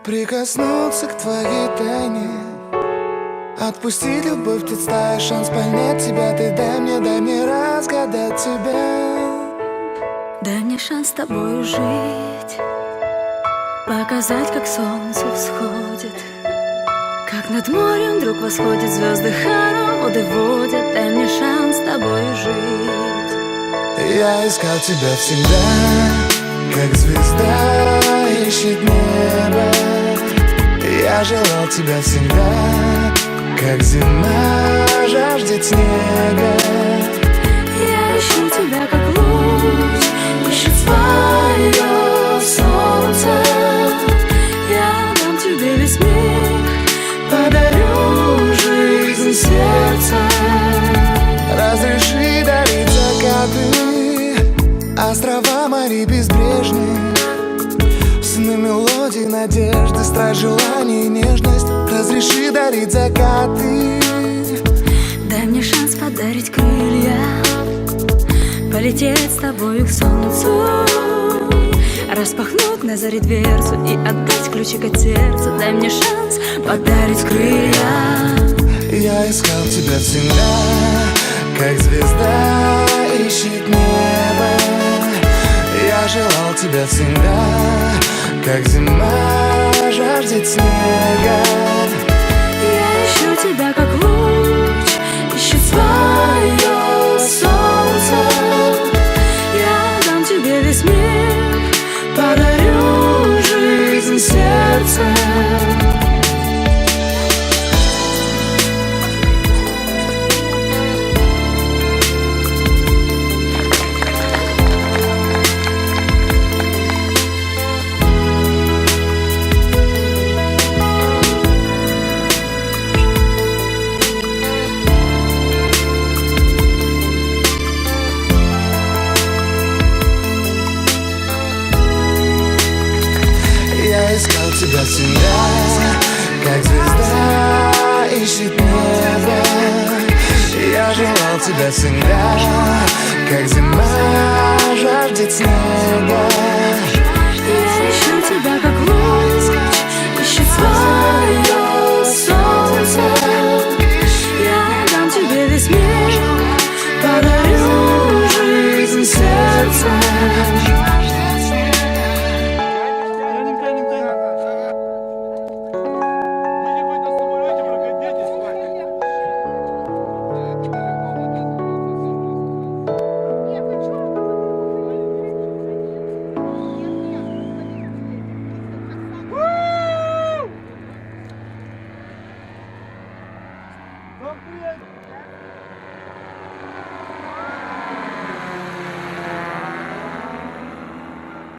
Прикоснуться к твоей тайне, отпустить любовь, представь шанс понять тебя. Ты дай мне разгадать тебя. Дай мне шанс с тобою жить, показать, как солнце всходит, как над морем вдруг восходит, звезды хороводы водят. Дай мне шанс с тобою жить. Я искал тебя всегда, как звезда ищет небо. Я желал тебя всегда, как зима жаждет снега. Я ищу тебя, как луч ищет свое солнце. Я дам тебе весь мир, подарю жизнь сердца. Разреши дарить закаты, острова, моря безбрежные, сны, мелодии, надежды, страсть, желание, нежность. Разреши дарить закаты. Дай мне шанс подарить крылья, полететь с тобою к солнцу, распахнуть на заре дверцу и отдать ключик от сердца. Дай мне шанс подарить крылья. Я искал тебя всегда, как звезда ищет небо. Я желал тебя всегда, как зима жаждет снега. Я ищу тебя, как луч ищет свое солнце. Я дам тебе весь мир, подарю жизнь сердца. Я искал тебя всегда, как звезда ищет небо. Я желал тебя всегда, как зима жаждет снега. Я ищу тебя, как луч ищет свое солнце. Я дам тебе весь мир, подарю жизнь сердца. Конкурент!